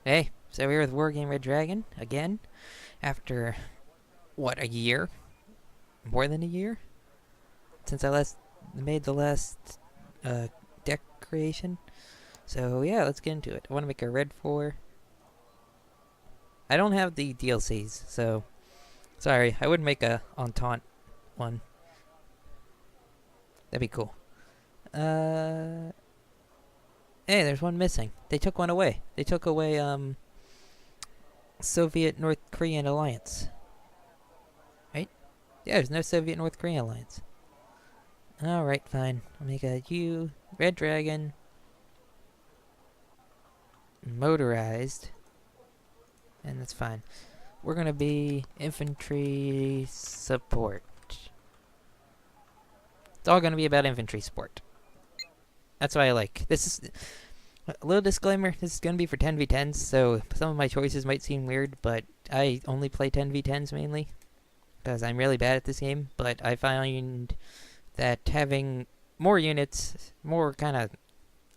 Hey, so we're here with Wargame Red Dragon again after what, a year? More than a year since I last made the last uh, deck creation. So yeah, let's get into it. I want to make a red 4. I don't have the DLCs, so sorry. I would make a Entente one. That'd be cool. Uh, hey, there's one missing. They took one away. They took away Soviet North Korean alliance. Right? Yeah, there's no Soviet North Korean alliance. Alright, fine. I'll make a U, Red Dragon, Motorized, and that's fine. We're gonna be infantry support. It's all gonna be about infantry support. That's what I like. This is a little disclaimer. This is gonna be for 10v10s, so some of my choices might seem weird, but I only play 10v10s mainly because I'm really bad at this game. But I find that having more units, more kind of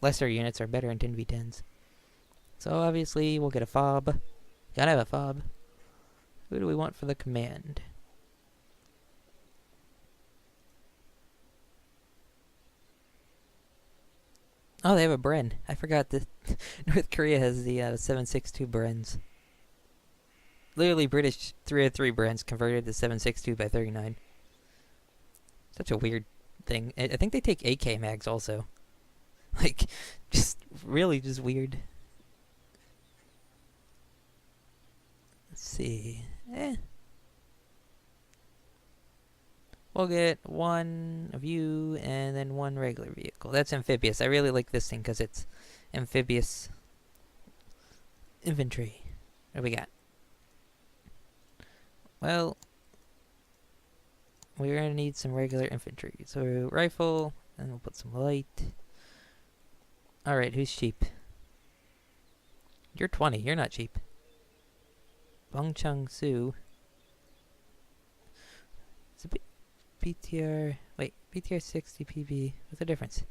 lesser units, are better in 10v10s. So obviously we'll get a fob. Gotta have a fob. Who do we want for the command? Oh, they have a Bren. I forgot that North Korea has the 7.62 Brens. Literally British 303 Brens converted to 7.62 by 39. Such a weird thing. I think they take AK mags also. Like, just really just weird. Let's see. We'll get one of you and then one regular vehicle. That's amphibious. I really like this thing because it's amphibious infantry. What do we got? Well, we're going to need some regular infantry. So rifle, and we'll put some light. Alright, who's cheap? You're 20. You're not cheap. Bong Chung Soo. It's a bit BTR. Wait, BTR 60 PB. What's the difference?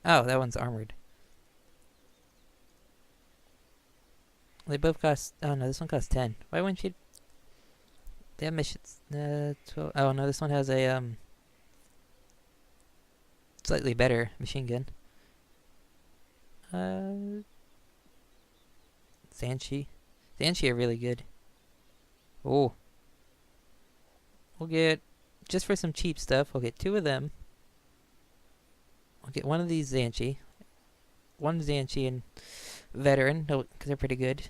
Oh, that one's armored. They both cost. Oh no, this one costs 10. Why wouldn't you? They have missions. 12. Oh no, this one has a slightly better machine gun. Zanshi. Zanshi are really good. Oh, we'll get, just for some cheap stuff, we'll get 2 of them. We'll get one of these Zanshi. One Zanshi and veteran, because they're pretty good.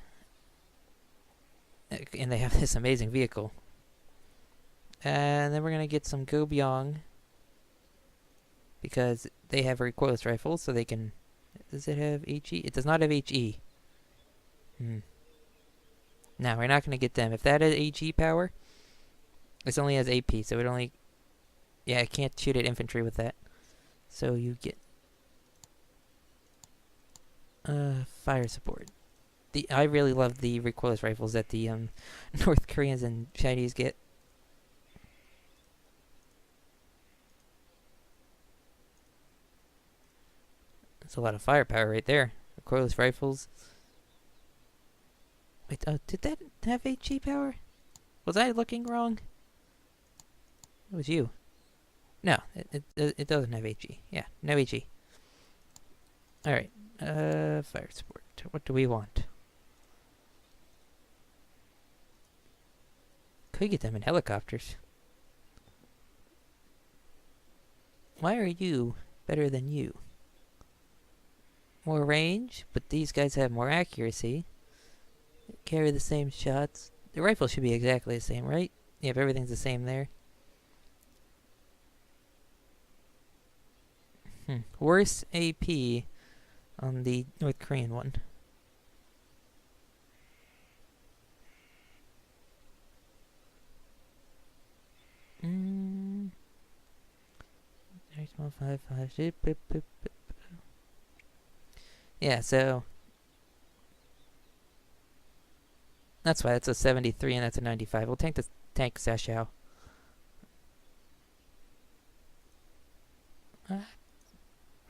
And they have this amazing vehicle. And then we're going to get some Gobyong, because they have recoilless rifles, so they can... Does it have HE? It does not have HE. No, we're not going to get them. If that has HE power, this only has AP, so it only... Yeah, I can't shoot at infantry with that. So you get... fire support. I really love the recoilless rifles that the North Koreans and Chinese get. That's a lot of firepower right there. Recoilless rifles. Wait, did that have HE power? Was I looking wrong? It was you. No, it doesn't have HE. Yeah, no HE. Alright, fire support. What do we want? Could get them in helicopters. Why are you better than you? More range, but these guys have more accuracy. Carry the same shots. The rifle should be exactly the same, right? Yep, everything's the same there. Worse AP on the North Korean one. Small 5.5. Yeah, so that's why it's a 73 and that's a 95. We'll take the tank Sashao. I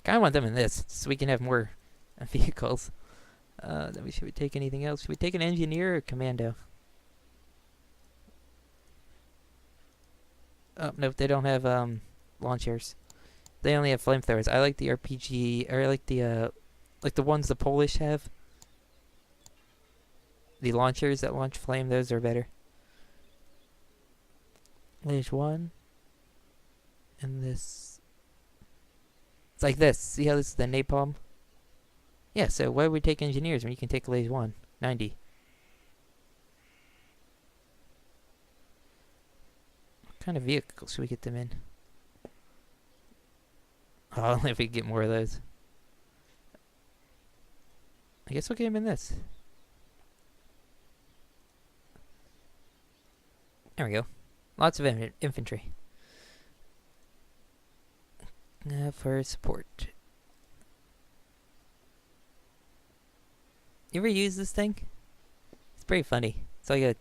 kind of want them in this, so we can have more vehicles. Should we take anything else? Should we take an engineer or commando? Oh, nope, they don't have launchers. They only have flamethrowers. I like the RPG, or I like the ones the Polish have. The launchers that launch flame, those are better. There's one. And this. It's like this. See how this is the napalm? Yeah, so why would we take engineers when you can take Lays 1? 90. What kind of vehicle should we get them in? Oh, only if we get more of those. I guess we'll get him in this. There we go. Lots of infantry. For support. You ever use this thing? It's pretty funny. It's like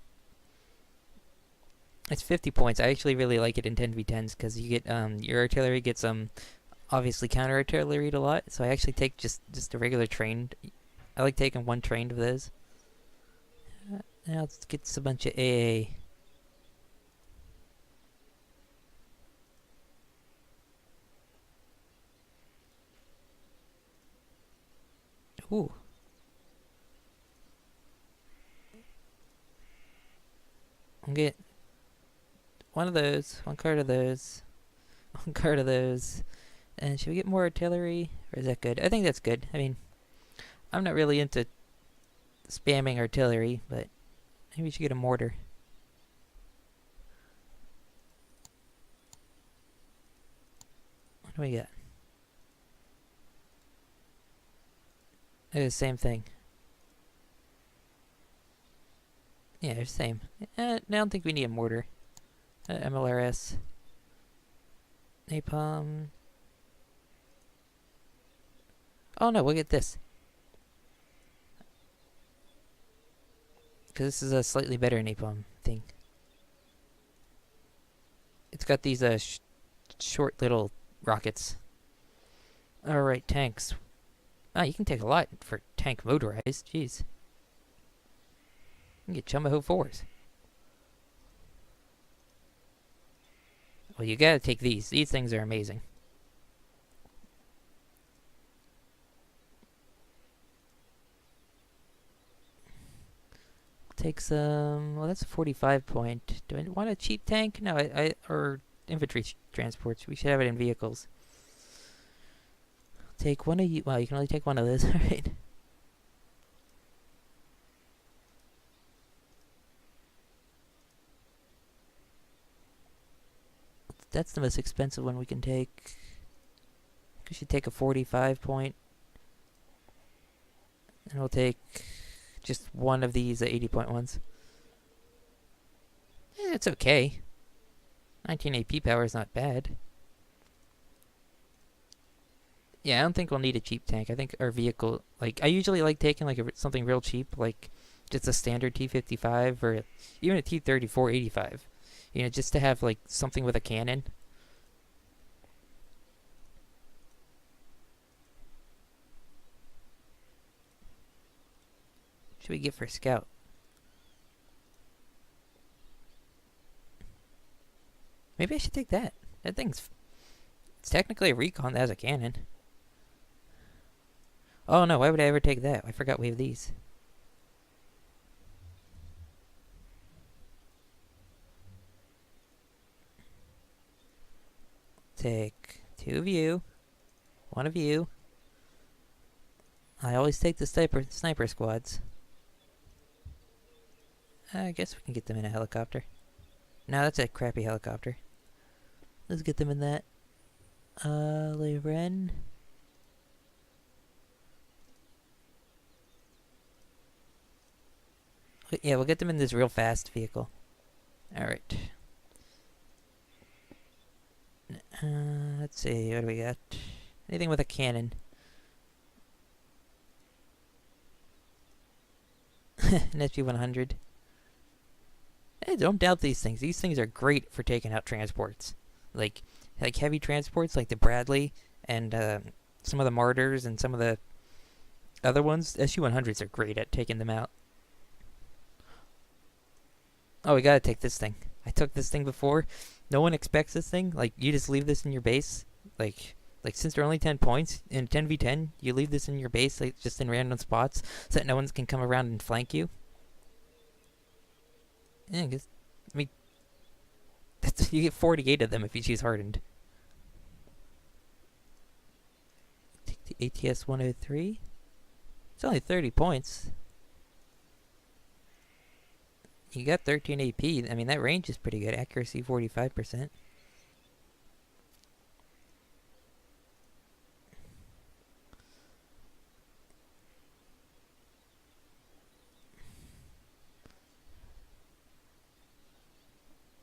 it's 50 points. I actually really like it in 10v10s because you get your artillery gets obviously counter artillery a lot. So I actually take just a regular trained. I like taking one trained of those. Now let's get a bunch of AA. Ooh. I'll get one of those, one card of those, one card of those. And should we get more artillery? Or is that good? I think that's good. I mean, I'm not really into spamming artillery, but maybe we should get a mortar. What do we got? It's the same thing. Yeah, they're the same. I don't think we need a mortar. MLRS. Napalm. Oh no, we'll get this. Because this is a slightly better napalm thing. It's got these short little rockets. Alright, tanks. Ah, you can take a lot for tank motorized. Jeez. You can get Chumbaho 4s. Well, you gotta take these. These things are amazing. Take some. Well, that's a 45 point. Do I want a cheap tank? No, or infantry transports. We should have it in vehicles. Take one of you. Wow, you can only take one of those. All right. That's the most expensive one we can take. We should take a 45 point. And we'll take just one of these 80 point ones. It's okay. 19 AP power is not bad. Yeah, I don't think we'll need a cheap tank. I think our vehicle, like, I usually like taking like something real cheap, like just a standard T55 or even a T34 85. You know, just to have like something with a cannon. What should we get for a scout? Maybe I should take that. That thing's... It's technically a recon that has a cannon. Oh no, why would I ever take that? I forgot we have these. Take two of you. One of you. I always take the sniper squads. I guess we can get them in a helicopter. No, that's a crappy helicopter. Let's get them in that. Ren. Yeah, we'll get them in this real fast vehicle. Alright. Let's see, what do we got? Anything with a cannon. An SG-100. Hey, don't doubt these things. These things are great for taking out transports. Like heavy transports like the Bradley and some of the Martyrs and some of the Other ones, SU-100s are great at taking them out. Oh, we gotta take this thing. I took this thing before. No one expects this thing. Like, you just leave this in your base. Like since they're only 10 points, in 10v10, you leave this in your base, like, just in random spots, so that no one can come around and flank you. Yeah, I mean, you get 48 of them if you choose hardened. Take the ATS 103. It's only 30 points. You got 13 AP. I mean, that range is pretty good. Accuracy 45%.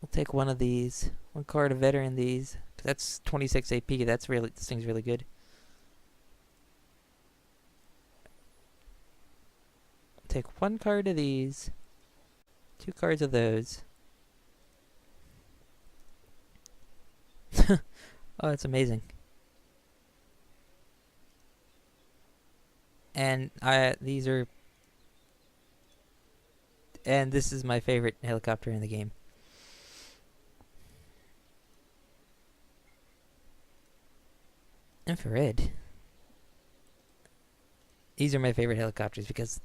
We'll take one of these. One card of veteran these. That's 26 AP. That's really, this thing's really good. Take one card of these. 2 cards of those. Oh, that's amazing. And these are, and this is my favorite helicopter in the game. Infrared. These are my favorite helicopters because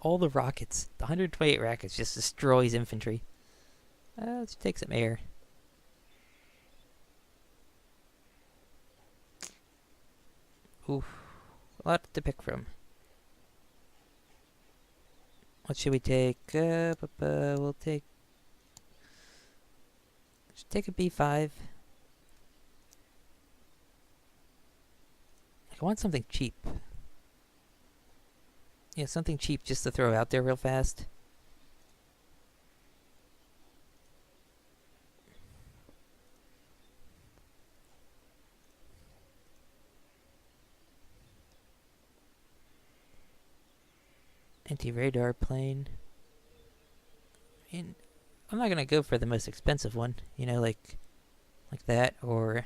all the rockets, the 128 rockets just destroys infantry. Let's take some air. Ooh, a lot to pick from. What should we take? We'll take. Should take a B5. I want something cheap. Yeah, something cheap just to throw out there real fast. Anti-radar plane. I mean, I'm not gonna go for the most expensive one. You know, like that or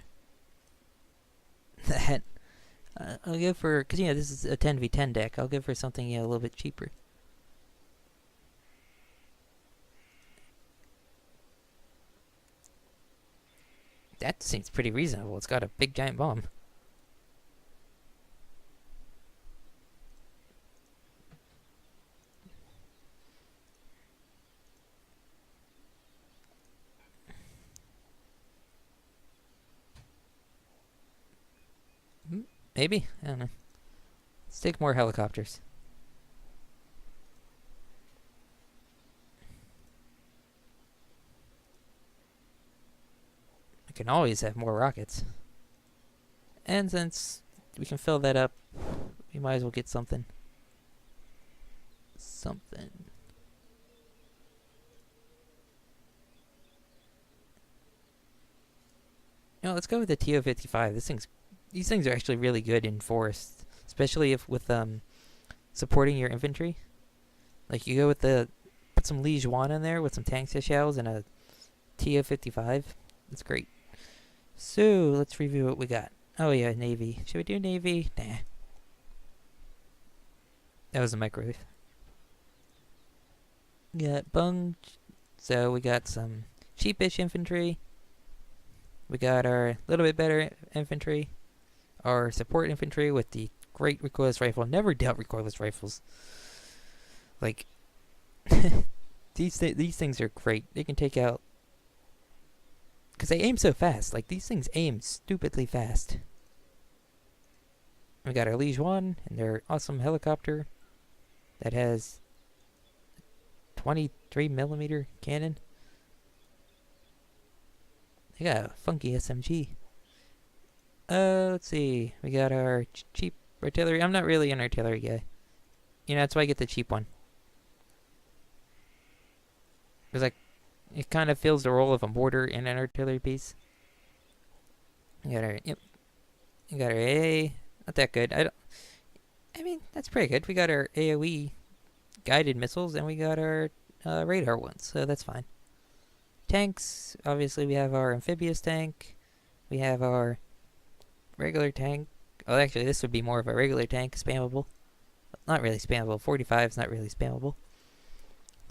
that. I'll go for, because, this is a 10v10 deck. I'll go for something, a little bit cheaper. That seems pretty reasonable. It's got a big giant bomb. Maybe? I don't know. Let's take more helicopters. I can always have more rockets. And since we can fill that up, we might as well get something. Let's go with the TO-55. These things are actually really good in forests, especially if with supporting your infantry. Like, you go with put some Liege 1 in there with some tank shells and a TO-55. That's great. So let's review what we got. Oh yeah, Navy. Should we do Navy? Nah. That was a microwave. We got Bung. So we got some cheapish infantry. We got our little bit better infantry. Our support infantry with the great recoilless rifle. Never doubt recoilless rifles. Like, these things are great. They can take out, because they aim so fast. Like, these things aim stupidly fast. We got our Liege 1 and their awesome helicopter that has 23mm cannon. They got a funky SMG. Let's see. We got our cheap artillery. I'm not really an artillery guy. That's why I get the cheap one. Because it kind of fills the role of a mortar in an artillery piece. You got our, yep. You got our AA. Not that good. I mean, that's pretty good. We got our AoE guided missiles, and we got our radar ones, so that's fine. Tanks, obviously we have our amphibious tank. We have our regular tank. Oh, actually, this would be more of a regular tank, spammable. not really spammable. 45 is not really spammable.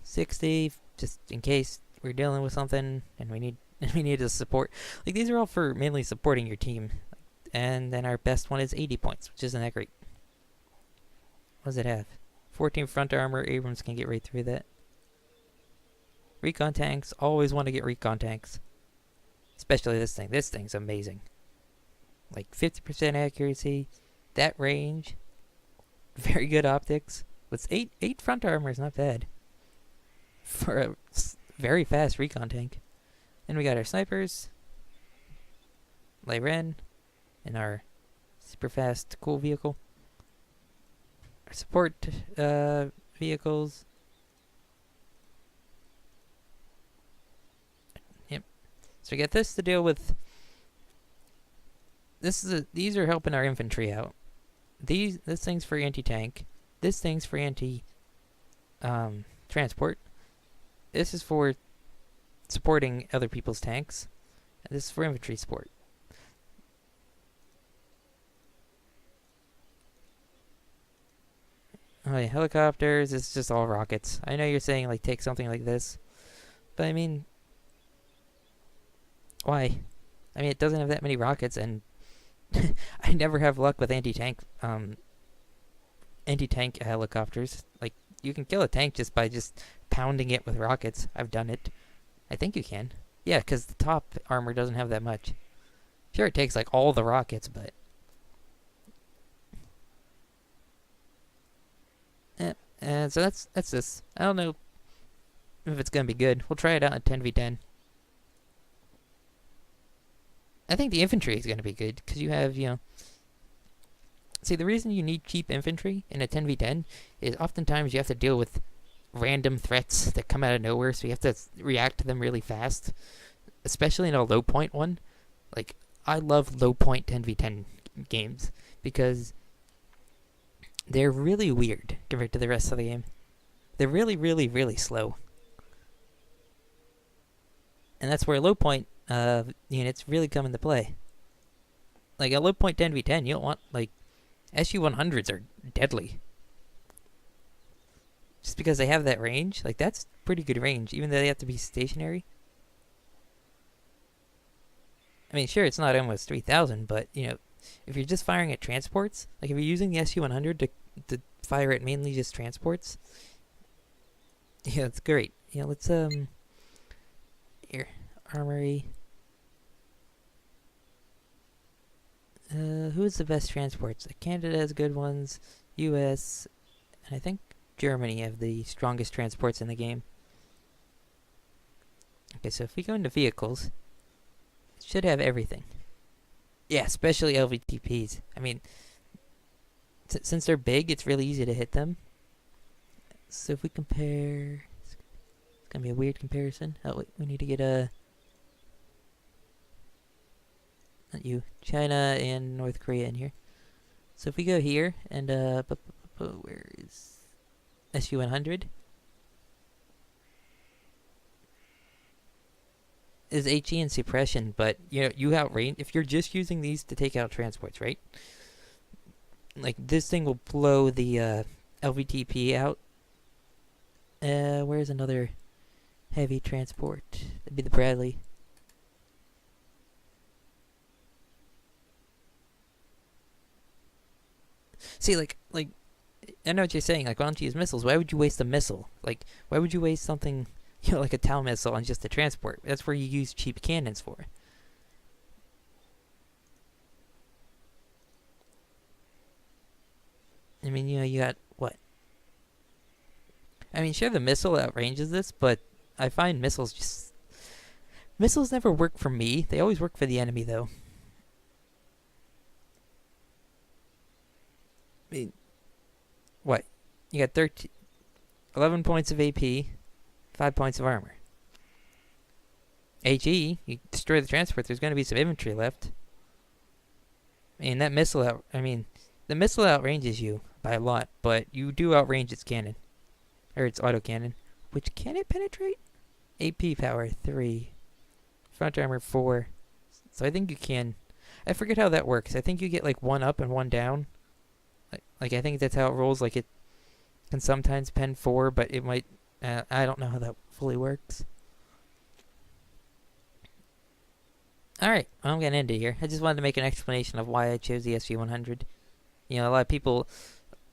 60, just in case we're dealing with something and we need we need to support. Like, these are all for mainly supporting your team. And then our best one is 80 points, which isn't that great. What does it have? 14 front armor. Abrams can get right through that. Recon tanks. Always want to get recon tanks. Especially this thing. This thing's amazing. Like 50% accuracy. That range. Very good optics. With 8 front armor is not bad. For a very fast recon tank. Then we got our snipers. Lyren. And our super fast cool vehicle. Our support vehicles. Yep. So we got this to deal with. These are helping our infantry out. This thing's for anti-tank. This thing's for transport. This is for supporting other people's tanks. And this is for infantry support. Oh yeah, helicopters, it's just all rockets. I know you're saying, like, take something like this. But I mean, why? I mean, it doesn't have that many rockets, and I never have luck with anti-tank helicopters. Like, you can kill a tank just by just pounding it with rockets. I've done it. I think you can. Yeah, because the top armor doesn't have that much. Sure, it takes, like, all the rockets, but... And so that's this. I don't know if it's going to be good. We'll try it out in 10v10. I think the infantry is going to be good, because you have, See, the reason you need cheap infantry in a 10v10 is oftentimes you have to deal with random threats that come out of nowhere, so you have to react to them really fast. Especially in a low point one. Like, I love low point 10v10 games, because they're really weird compared to the rest of the game. They're really, really, really slow. And that's where low point units really come into play. Like, a low point 10v10, you don't want, like, SU-100s are deadly. Just because they have that range, like, that's pretty good range, even though they have to be stationary. I mean, sure, it's not almost 3,000, but, if you're just firing at transports, like if you're using the SU-100 to fire at mainly just transports, yeah, it's great. Let's, here, armory. Who is the best transports? Canada has good ones, US, and I think Germany have the strongest transports in the game. Okay, so if we go into vehicles, it should have everything. Yeah, especially LVTPs. I mean, since they're big, it's really easy to hit them. So if we compare... It's going to be a weird comparison. Oh, wait, we need to get a... Not you. China and North Korea in here. So if we go here, and, where is... SU-100? Is HE and suppression, but you outrange if you're just using these to take out transports, right? Like, this thing will blow the LVTP out. Where's another heavy transport? That'd be the Bradley. See, like I know what you're saying. Like, why don't you use missiles? Why would you waste a missile? Like, why would you waste something? Like a Tau missile on just a transport. That's where you use cheap cannons for. I mean, you got what? I mean, sure, the missile outranges this, but I find missiles never work for me. They always work for the enemy, though. I mean, what? You got 11 points of AP. 5 points of armor. HE, you destroy the transport, there's going to be some infantry left. And that missile the missile outranges you by a lot, but you do outrange its cannon. Or its autocannon. Which can it penetrate? AP power 3. Front armor 4. So I think you can. I forget how that works. I think you get like 1 up and 1 down. Like I think that's how it rolls. Like can sometimes pen 4, but it might... I don't know how that fully works. Alright, I'm going to end it here. I just wanted to make an explanation of why I chose the SG-100. A lot of people...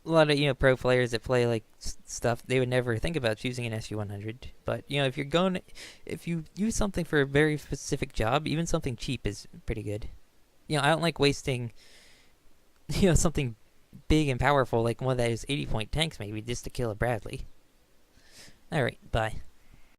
A lot of, pro players that play, like, stuff, they would never think about choosing an SG-100. But, if you're going... If you use something for a very specific job, even something cheap is pretty good. I don't like wasting, something big and powerful, like one that is 80-point tanks maybe, just to kill a Bradley. Alright, bye.